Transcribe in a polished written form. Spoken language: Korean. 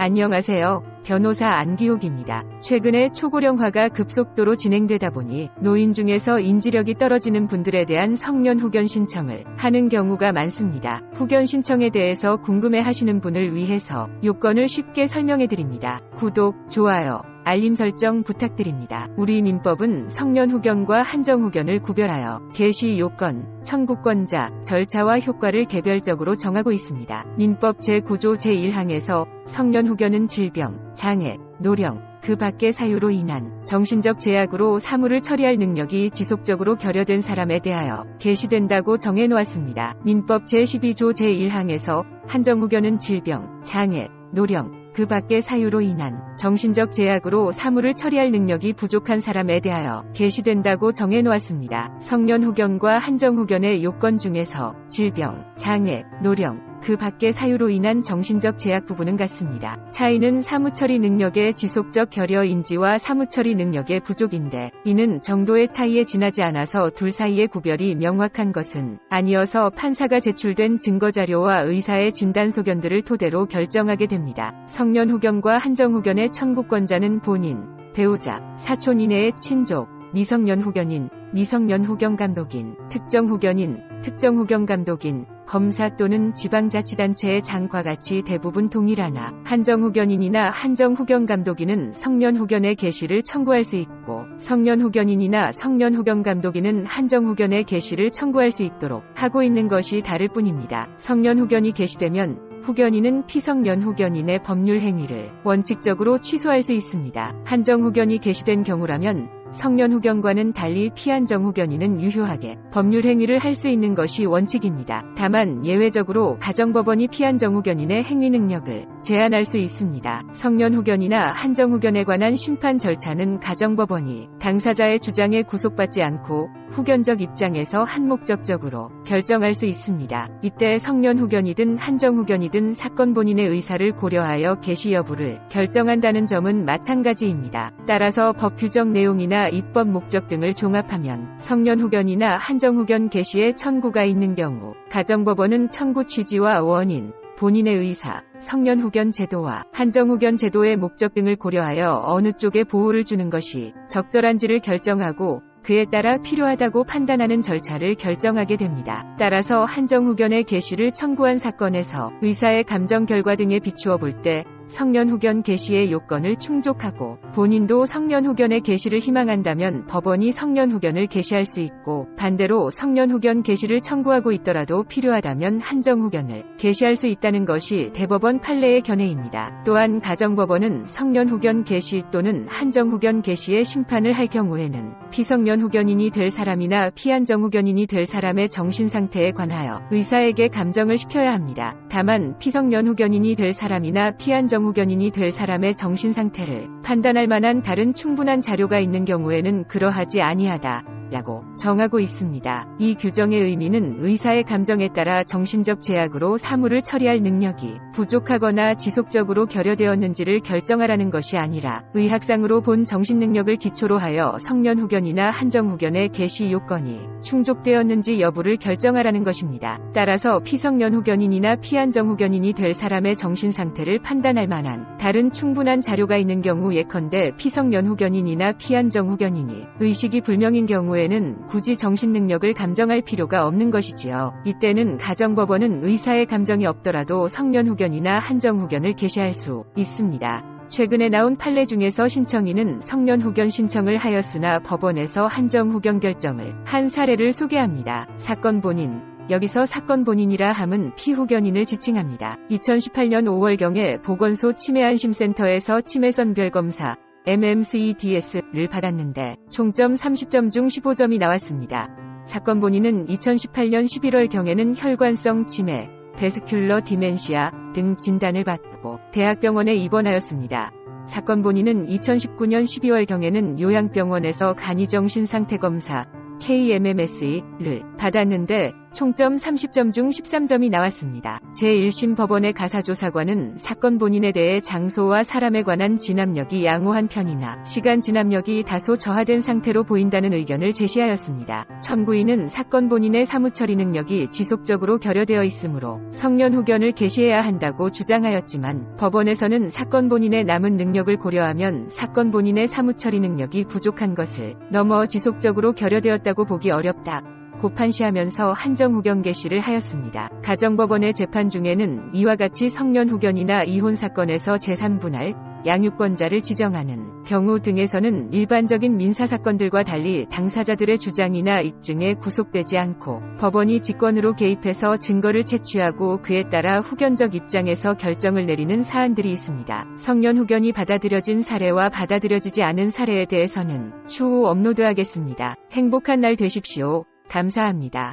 안녕하세요. 변호사 안기옥입니다. 최근에 초고령화가 급속도로 진행되다 보니 노인 중에서 인지력이 떨어지는 분들에 대한 성년 후견 신청을 하는 경우가 많습니다. 후견 신청에 대해서 궁금해하시는 분을 위해서 요건을 쉽게 설명해드립니다. 구독, 좋아요, 알림 설정 부탁드립니다. 우리 민법은 성년 후견과 한정 후견을 구별하여 개시 요건, 청구권자, 절차와 효과를 개별적으로 정하고 있습니다. 민법 제9조 제1항에서 성년 후견은 질병, 장애, 노령, 그 밖의 사유로 인한 정신적 제약으로 사무를 처리할 능력이 지속적으로 결여된 사람에 대하여 개시된다고 정해놓았습니다. 민법 제12조 제1항에서 한정 후견은 질병, 장애, 노령, 그 밖의 사유로 인한 정신적 제약으로 사무를 처리할 능력이 부족한 사람에 대하여 개시된다고 정해놓았습니다. 성년 후견과 한정 후견의 요건 중에서 질병, 장애, 노령, 그 밖의 사유로 인한 정신적 제약 부분은 같습니다. 차이는 사무처리 능력의 지속적 결여 인지와 사무처리 능력의 부족인데, 이는 정도의 차이에 지나지 않아서 둘 사이의 구별이 명확한 것은 아니어서 판사가 제출된 증거자료와 의사의 진단소견들을 토대로 결정하게 됩니다. 성년 후견과 한정 후견의 청구권자는 본인, 배우자, 사촌 이내의 친족, 미성년 후견인, 미성년 후견 감독인, 특정 후견인, 특정 후견 감독인, 검사 또는 지방자치단체의 장과 같이 대부분 동일하나 한정 후견인이나 한정 후견 감독인은 성년 후견의 개시를 청구할 수 있고, 성년 후견인이나 성년 후견 감독인은 한정 후견의 개시를 청구할 수 있도록 하고 있는 것이 다를 뿐입니다. 성년 후견이 개시되면 후견인은 피성년 후견인의 법률 행위를 원칙적으로 취소할 수 있습니다. 한정 후견이 개시된 경우라면 성년 후견과는 달리 피한정 후견인은 유효하게 법률 행위를 할 수 있는 것이 원칙입니다. 다만 예외적으로 가정법원이 피한정 후견인의 행위 능력을 제한할 수 있습니다. 성년 후견이나 한정 후견에 관한 심판 절차는 가정법원이 당사자의 주장에 구속받지 않고 후견적 입장에서 한목적적으로 결정할 수 있습니다. 이때 성년 후견이든 한정 후견이든 사건 본인의 의사를 고려하여 개시 여부를 결정한다는 점은 마찬가지입니다. 따라서 법 규정 내용이나 입법 목적 등을 종합하면 성년 후견이나 한정 후견 개시에 청구가 있는 경우 가정법원은 청구 취지와 원인, 본인의 의사, 성년 후견 제도와 한정 후견 제도의 목적 등을 고려하여 어느 쪽에 보호를 주는 것이 적절한지를 결정하고 그에 따라 필요하다고 판단하는 절차를 결정하게 됩니다. 따라서 한정 후견의 개시를 청구한 사건에서 의사의 감정 결과 등에 비추어 볼 때 성년 후견 개시의 요건을 충족하고 본인도 성년 후견의 개시를 희망한다면 법원이 성년 후견을 개시할 수 있고, 반대로 성년 후견 개시를 청구하고 있더라도 필요하다면 한정 후견을 개시할 수 있다는 것이 대법원 판례의 견해입니다. 또한 가정법원은 성년 후견 개시 또는 한정 후견 개시의 심판을 할 경우에는 피성년 후견인이 될 사람이나 피한정 후견인이 될 사람의 정신상태에 관하여 의사에게 감정을 시켜야 합니다. 다만 피성년 후견인이 될 사람이나 피한정 후견인이 될 사람의 정신상태를 판단할 만한 다른 충분한 자료가 있는 경우에는 그러하지 아니하다 라고 정하고 있습니다. 이 규정의 의미는 의사의 감정에 따라 정신적 제약으로 사무를 처리할 능력이 부족하거나 지속적으로 결여되었는지를 결정하라는 것이 아니라 의학상으로 본 정신능력을 기초로 하여 성년 후견이나 한정 후견의 개시 요건이 충족되었는지 여부를 결정하라는 것입니다. 따라서 피성년 후견인이나 피한정 후견인이 될 사람의 정신상태를 판단할 만한 다른 충분한 자료가 있는 경우, 예컨대 피성년 후견인이나 피한정 후견인이 의식이 불명인 경우에는 굳이 정신능력을 감정할 필요가 없는 것이지요. 이때는 가정법원은 의사의 감정이 없더라도 성년 후견이나 한정 후견을 개시할 수 있습니다. 최근에 나온 판례 중에서 신청인은 성년 후견 신청을 하였으나 법원에서 한정 후견 결정을 한 사례를 소개합니다. 사건 본인, 여기서 사건 본인이라 함은 피후견인을 지칭합니다. 2018년 5월경에 보건소 치매안심센터에서 치매선별검사 MMCEDS를 받았는데 총점 30점 중 15점이 나왔습니다. 사건 본인은 2018년 11월경에는 혈관성 치매, 베스큘러 디멘시아 등 진단을 받고 대학병원에 입원하였습니다. 사건 본인은 2019년 12월경에는 요양병원에서 간이정신상태검사 KMMS를 받았는데 총점 30점 중 13점이 나왔습니다. 제1심 법원의 가사조사관은 사건 본인에 대해 장소와 사람에 관한 진압력이 양호한 편이나 시간 진압력이 다소 저하된 상태로 보인다는 의견을 제시하였습니다. 청구인은 사건 본인의 사무처리 능력이 지속적으로 결여되어 있으므로 성년 후견을 개시해야 한다고 주장하였지만 법원에서는 사건 본인의 남은 능력을 고려하면 사건 본인의 사무처리 능력이 부족한 것을 넘어 지속적으로 결여되었다고 보기 어렵다. 고 판시하면서 한정 후견 개시를 하였습니다. 가정법원의 재판 중에는 이와 같이 성년 후견이나 이혼 사건에서 재산 분할, 양육권자를 지정하는 경우 등에서는 일반적인 민사사건들과 달리 당사자들의 주장이나 입증에 구속되지 않고 법원이 직권으로 개입해서 증거를 채취하고 그에 따라 후견적 입장에서 결정을 내리는 사안들이 있습니다. 성년 후견이 받아들여진 사례와 받아들여지지 않은 사례에 대해서는 추후 업로드하겠습니다. 행복한 날 되십시오. 감사합니다.